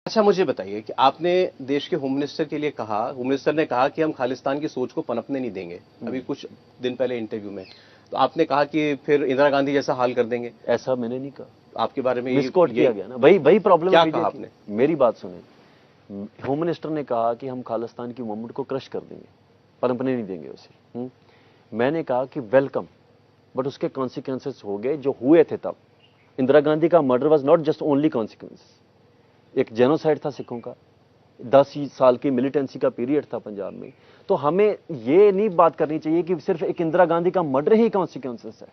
अच्छा, मुझे बताइए कि आपने देश के होम मिनिस्टर के लिए कहा, होम मिनिस्टर ने कहा कि हम खालिस्तान की सोच को पनपने नहीं देंगे, अभी कुछ दिन पहले इंटरव्यू में। तो आपने कहा कि फिर इंदिरा गांधी जैसा हाल कर देंगे। ऐसा मैंने नहीं कहा, आपके बारे में मिसकोट किया गया ना, वही प्रॉब्लम क्या है कहा बीजेपी। आपने? मेरी बात सुने, होम मिनिस्टर ने कहा कि हम खालिस्तान की मूवमेंट को क्रश कर देंगे, पनपने नहीं देंगे उसे। मैंने कहा कि वेलकम, बट उसके कॉन्सिक्वेंसेस हो गए जो हुए थे तब। इंदिरा गांधी का murder was not just only consequence, एक जेनोसाइड था सिखों का, 10 साल की मिलिटेंसी का पीरियड था पंजाब में। तो हमें ये नहीं बात करनी चाहिए कि सिर्फ एक इंदिरा गांधी का मर्डर ही कॉन्सिक्वेंसेस है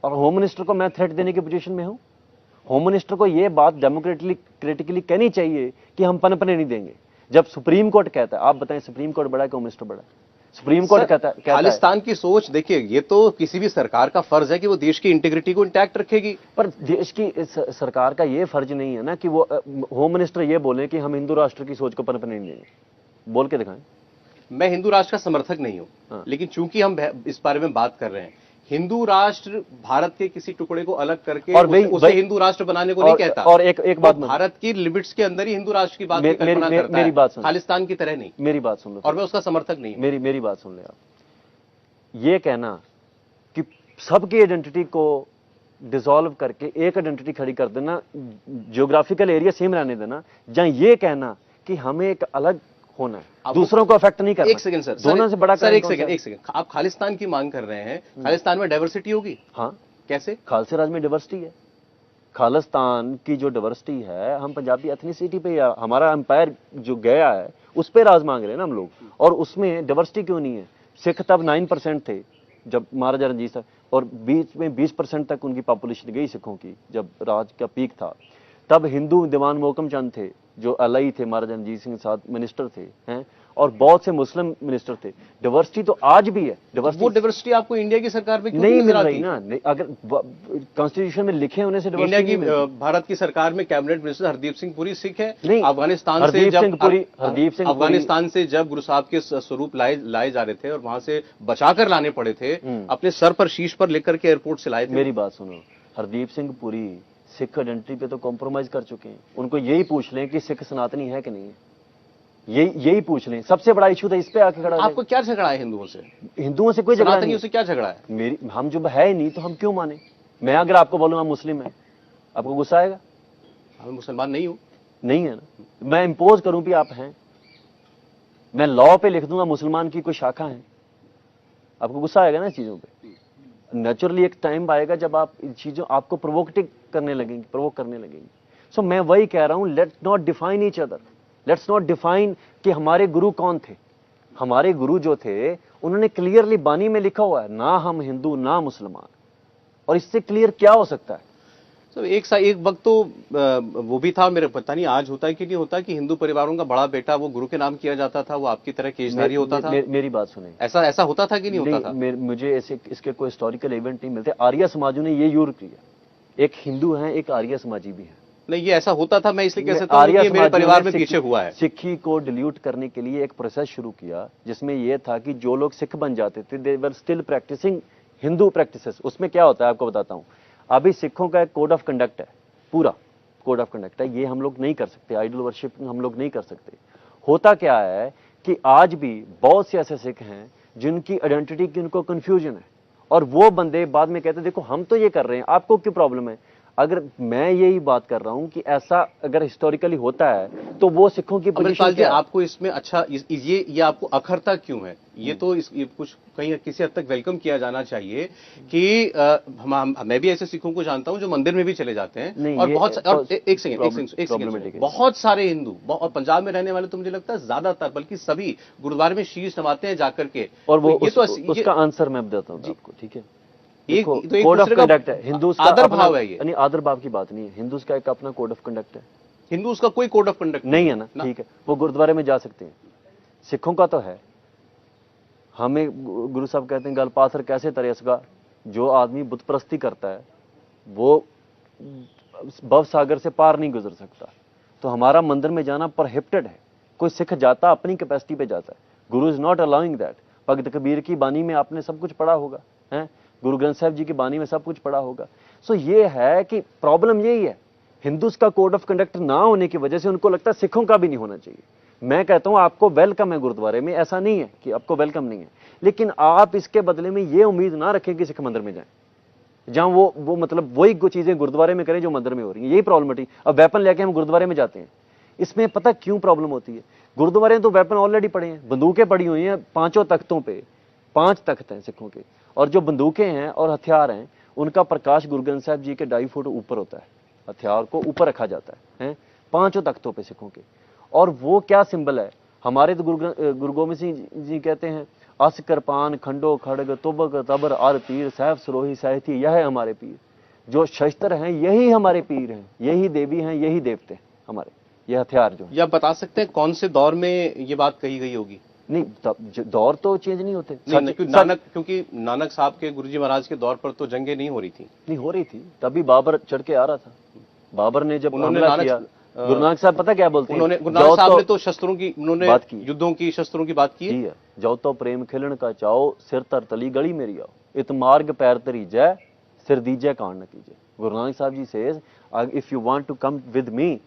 और होम मिनिस्टर को मैं थ्रेट देने की पोजीशन में हूं। होम मिनिस्टर को यह बात डेमोक्रेटिकली कहनी चाहिए कि हम पनपने नहीं देंगे। जब सुप्रीम कोर्ट कहता है, आप बताएं सुप्रीम कोर्ट बड़ा है कि होम मिनिस्टर बड़ा है? सुप्रीम कोर्ट कहता है खालिस्तान की सोच, देखिए ये तो किसी भी सरकार का फर्ज है कि वो देश की इंटीग्रिटी को इंटैक्ट रखेगी। पर देश की सरकार का ये फर्ज नहीं है ना कि वो होम मिनिस्टर ये बोले कि हम हिंदू राष्ट्र की सोच को पनपने नहीं देंगे। बोल के दिखाएं। मैं हिंदू राष्ट्र का समर्थक नहीं हूं, लेकिन चूंकि हम इस बारे में बात कर रहे हैं, हिंदू राष्ट्र भारत के किसी टुकड़े को अलग करके और उसे हिंदू राष्ट्र बनाने को नहीं कहता। और एक बात, भारत की लिमिट्स के अंदर ही हिंदू राष्ट्र की बात की कल्पना करता है। मेरी बात सुन, खालिस्तान की तरह नहीं। मेरी बात सुन लो, और मैं उसका समर्थक नहीं हूं। मेरी बात सुन ले आप। ये कहना कि सबकी आइडेंटिटी को डिसॉल्व करके एक आइडेंटिटी खड़ी कर देना, जियोग्राफिकल एरिया सेम रहने देना, जहां ये कहना कि हमें एक अलग होना है, दूसरों को अफेक्ट नहीं करना। एक सेकंड सर, दोनों से बड़ा सर, एक सेकंड, आप खालिस्तान की मांग कर रहे हैं, खालिस्तान में डाइवर्सिटी होगी? हाँ, कैसे? खालसे राज में डाइवर्सिटी है। खालिस्तान की जो डाइवर्सिटी है, हम पंजाबी एथनिसिटी पे या हमारा एम्पायर जो गया है उस पे राज मांग रहे हैं ना हम लोग, और उसमें डाइवर्सिटी क्यों नहीं है? सिख तब 9% थे जब महाराजा रंजीत साहब, और बीच में 20% तक उनकी पॉपुलेशन गई सिखों की जब राज का पीक था। तब हिंदू दीवान मोहकम चंद थे जो एलआई थे, महाराजा रणजीत सिंह के साथ मिनिस्टर थे, हैं, और बहुत से मुस्लिम मिनिस्टर थे। डाइवर्सिटी तो आज भी है। वो डाइवर्सिटी आपको इंडिया की सरकार में क्यों नहीं मिल रही ना? अगर कॉन्स्टिट्यूशन में लिखे होने से इंडिया की भारत की सरकार में कैबिनेट मिनिस्टर हरदीप सिंह पुरी सिख है। नहीं, अफगानिस्तान से जब गुरु साहब के स्वरूप लाए जा रहे थे और वहां से बचाकर लाने पड़े थे, अपने सर पर शीश पर लेकर के एयरपोर्ट से लाए थे। मेरी बात सुनो, हरदीप सिंह पुरी सिख आइडेंटिटी पे तो कॉम्प्रोमाइज कर चुके हैं। उनको यही पूछ लें कि सिख सनातनी है कि नहीं है, यही पूछ लें। सबसे बड़ा इशू था इस पे आके खड़ा। आपको क्या झगड़ा है हिंदुओं से? हिंदुओं से कोई झगड़ा नहीं। उससे क्या झगड़ा है? हम जो है नहीं तो हम क्यों माने? मैं अगर आपको बोलूं हम मुस्लिम है, आपको गुस्सा आएगा? मैं मुसलमान नहीं हूं। नहीं है ना? मैं इंपोज करूं भी आप हैं, मैं लॉ पे लिख दूंगा मुसलमान की कोई शाखा है, आपको गुस्सा आएगा ना चीजों पे? नेचुरली एक टाइम आएगा जब आप इन चीजों आपको प्रोवोक करने लगेंगे। सो मैं वही कह रहा हूं, let's not define each other, let's not define कि हमारे गुरु कौन थे। हमारे गुरु जो थे उन्होंने क्लियरली बानी में लिखा हुआ है, ना हम हिंदू ना मुसलमान, और इससे क्लियर क्या हो सकता है? तो एक वक्त तो वो भी था, मेरे पता नहीं आज होता है कि नहीं होता, कि हिंदू परिवारों का बड़ा बेटा वो गुरु के नाम किया जाता था, वो आपकी तरह केशधारी होता था। मेरी बात सुने, ऐसा होता था कि नहीं होता था? मुझे ऐसे इसके कोई हिस्टोरिकल इवेंट नहीं मिलते। आर्य समाजों ने ये यूज किया, एक हिंदू है एक आर्य समाजी भी है। नहीं, ये ऐसा होता था, मैं इसलिए कह सकता हूं कि मेरे परिवार में पीछे हुआ है। सिक्खी को डिल्यूट करने के लिए एक प्रोसेस शुरू किया जिसमें यह था कि जो लोग सिख बन जाते थे they were still practicing Hindu practices. उसमें क्या होता है आपको बताता हूं। अभी सिखों का एक कोड ऑफ कंडक्ट है, पूरा कोड ऑफ कंडक्ट है, ये हम लोग नहीं कर सकते। आइडल वर्शिप हम लोग नहीं कर सकते। होता क्या है कि आज भी बहुत से ऐसे सिख हैं जिनकी आइडेंटिटी की उनको कंफ्यूजन है, और वो बंदे बाद में कहते देखो हम तो ये कर रहे हैं, आपको क्यों प्रॉब्लम है? अगर मैं यही बात कर रहा हूं कि ऐसा अगर हिस्टोरिकली होता है तो वो सिखों की पोजीशन क्या है? आपको इसमें अच्छा ये आपको अखरता क्यों है? ये तो ये कुछ कहीं किसी हद तक वेलकम किया जाना चाहिए कि मैं भी ऐसे सिखों को जानता हूं जो मंदिर में भी चले जाते हैं, और बहुत एक सेकंड बहुत सारे हिंदू और पंजाब में रहने वाले तो मुझे लगता है ज्यादातर, बल्कि सभी गुरुद्वारे में शीश नवाते हैं जाकर के। और वो उसका आंसर मैं बताता हूं आपको, ठीक है? एक कोड ऑफ कंडक्ट है हिंदू का, आदर भाव है ये। नहीं, आदर भाव की बात नहीं है, हिंदू का एक अपना कोड ऑफ कंडक्ट है। हिंदू का कोई कोड ऑफ कंडक्ट नहीं है ना? ठीक है, वो गुरुद्वारे में जा सकते हैं। सिखों का तो है। हमें गुरु साहब कहते हैं गल पाथर कैसे तरे इसका, जो आदमी बुत परस्ती करता है वो भव सागर से पार नहीं गुजर सकता। तो हमारा मंदिर में जाना प्रोहिबिटेड है। कोई सिख जाता अपनी कैपेसिटी पे जाता है, गुरु इज नॉट अलाउइंग दैट। भगत कबीर की बानी में आपने सब कुछ पढ़ा होगा, है गुरु ग्रंथ साहिब जी की बानी में सब कुछ पढ़ा होगा। सो ये है कि प्रॉब्लम यही है, हिंदूज का कोड ऑफ कंडक्ट ना होने की वजह से उनको लगता है सिखों का भी नहीं होना चाहिए। मैं कहता हूं आपको वेलकम है गुरुद्वारे में, ऐसा नहीं है कि आपको वेलकम नहीं है, लेकिन आप इसके बदले में ये उम्मीद ना रखें कि सिख मंदिर में जाएं, जहां वो मतलब वही चीजें गुरुद्वारे में करें जो मंदिर में हो रही है। यही प्रॉब्लम है। अब वेपन लेके हम गुरुद्वारे में जाते हैं, इसमें पता क्यों प्रॉब्लम होती है? गुरुद्वारे में तो वेपन ऑलरेडी पड़े हैं, बंदूकें पड़ी हुई हैं 5 तख्तों पे, 5 तख्त हैं सिखों के, और जो बंदूकें हैं और हथियार हैं उनका प्रकाश गुरु ग्रंथ साहब जी के 2.5 फुट ऊपर होता है, हथियार को ऊपर रखा जाता है 5 तख्तों पे सिखों के। और वो क्या सिंबल है? हमारे तो गुरु गोविंद सिंह जी कहते हैं अस कृपान खंडो खड़ग तुबक तबर आर पीर सैफ सुरोही साहिथी, यह है हमारे पीर। जो शस्त्र हैं यही हमारे पीर हैं, यही देवी हैं, यही देवते हैं हमारे, ये हथियार जो है। आप बता सकते हैं कौन से दौर में ये बात कही गई होगी? नहीं, दौर तो चेंज नहीं होते। क्योंकि नानक साहब के गुरुजी महाराज के दौर पर तो जंगें नहीं हो रही थी। नहीं हो रही थी, तभी बाबर चढ़ के आ रहा था। बाबर ने जब हमला किया, गुरु नानक साहब पता क्या बोलते हैं? गुरु नानक साहब ने तो शस्त्रों की उन्होंने बात की, युद्धों की शस्त्रों की बात की है। जाओ तो प्रेम खिलन का चाओ, सिर तर तली गली मेरी आओ, इत मार्ग पैर तरी जय, सिर दीजय कांड न कीजिए। Guru Nanak Sahab ji says if you want to come with me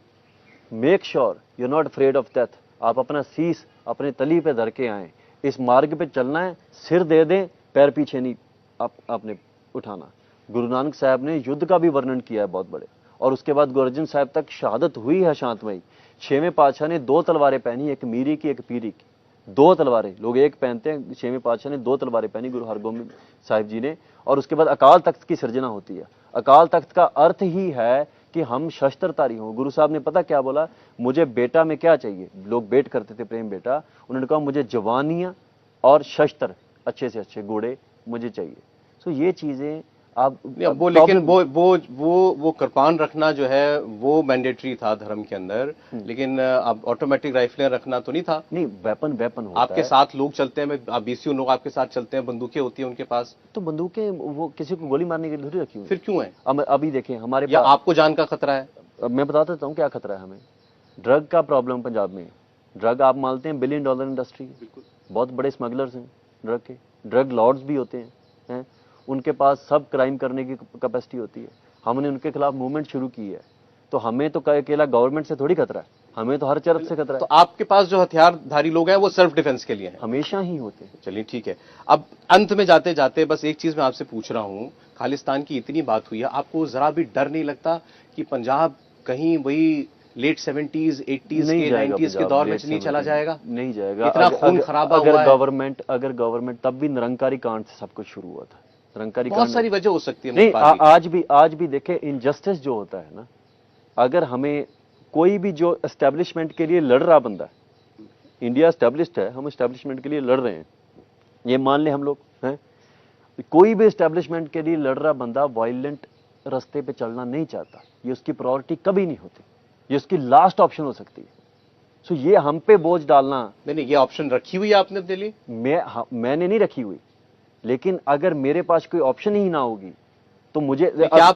make sure you are not afraid of death. आप अपना शीश अपने तली पे धर के आए, इस मार्ग पे चलना है, सिर दे दें, पैर पीछे नहीं आपने उठाना। गुरु नानक साहब ने युद्ध का भी वर्णन किया है बहुत बड़े, और उसके बाद गुरु अर्जन साहब तक शहादत हुई है शांतमयी। 6वें पातशाह ने 2 तलवारें पहनी, एक मीरी की एक पीरी की, 2 तलवारें। लोग एक पहनते हैं, 6वें पातशाह ने 2 तलवारें पहनी गुरु हरगोबिंद साहिब जी ने। और उसके बाद अकाल तख्त की सृजना होती है। अकाल तख्त का अर्थ ही है कि हम शस्त्रधारी हों। गुरु साहब ने पता क्या बोला? मुझे बेटा में क्या चाहिए? लोग बेट करते थे प्रेम बेटा, उन्होंने कहा मुझे जवानियां और शस्त्र अच्छे से अच्छे घोड़े मुझे चाहिए। सो ये चीजें आप वो, लेकिन वो कृपान रखना जो है वो मैंडेटरी था धर्म के अंदर, लेकिन अब ऑटोमेटिक राइफलें रखना तो नहीं था। नहीं, वेपन होता आपके साथ लोग चलते हैं, आप 20 लोग आपके साथ चलते हैं, बंदूकें होती हैं उनके पास, तो बंदूकें वो किसी को गोली मारने के लिए थोड़ी रखी हुई, फिर क्यों है? अभी देखें हमारे या आपको जान का खतरा है? मैं बता देता हूँ क्या खतरा है हमें। ड्रग का प्रॉब्लम पंजाब में। ड्रग आप मानते हैं $1 बिलियन इंडस्ट्री, बहुत बड़े स्मगलर्स हैं ड्रग के, ड्रग लॉर्ड्स भी होते हैं, उनके पास सब क्राइम करने की कैपेसिटी होती है। हमने उनके खिलाफ मूवमेंट शुरू की है, तो हमें तो अकेला गवर्नमेंट से थोड़ी खतरा है, हमें तो हर तरफ से खतरा है। तो आपके पास जो हथियारधारी लोग हैं वो सेल्फ डिफेंस के लिए हैं? हमेशा ही होते हैं। चलिए ठीक है, अब अंत में जाते जाते बस एक चीज मैं आपसे पूछ रहा हूं, खालिस्तान की इतनी बात हुई है, आपको जरा भी डर नहीं लगता कि पंजाब कहीं वही लेट 70s 80s के 90s के दौर में नहीं चला जाएगा? नहीं जाएगा। इतना खून खराबा हुआ है। अगर गवर्नमेंट तब भी निरंकारी कांड से सब कुछ शुरू हुआ था। निरंकारी बहुत सारी वजह हो सकती है। नहीं, आज भी देखे इनजस्टिस जो होता है ना, अगर हमें कोई भी जो एस्टेब्लिशमेंट के लिए लड़ रहा बंदा, इंडिया एस्टेब्लिश्ड है, हम एस्टेब्लिशमेंट के लिए लड़ रहे हैं, ये मान ले हम लोग हैं, कोई भी एस्टेब्लिशमेंट के लिए लड़ रहा बंदा वायलेंट रास्ते पे चलना नहीं चाहता, ये उसकी प्रायोरिटी कभी नहीं होती, ये उसकी लास्ट ऑप्शन हो सकती है। सो ये हम पे बोझ डालना। नहीं, ये ऑप्शन रखी हुई है आपने अपने लिए? मैंने नहीं रखी हुई, लेकिन अगर मेरे पास कोई ऑप्शन ही ना होगी तो मुझे क्या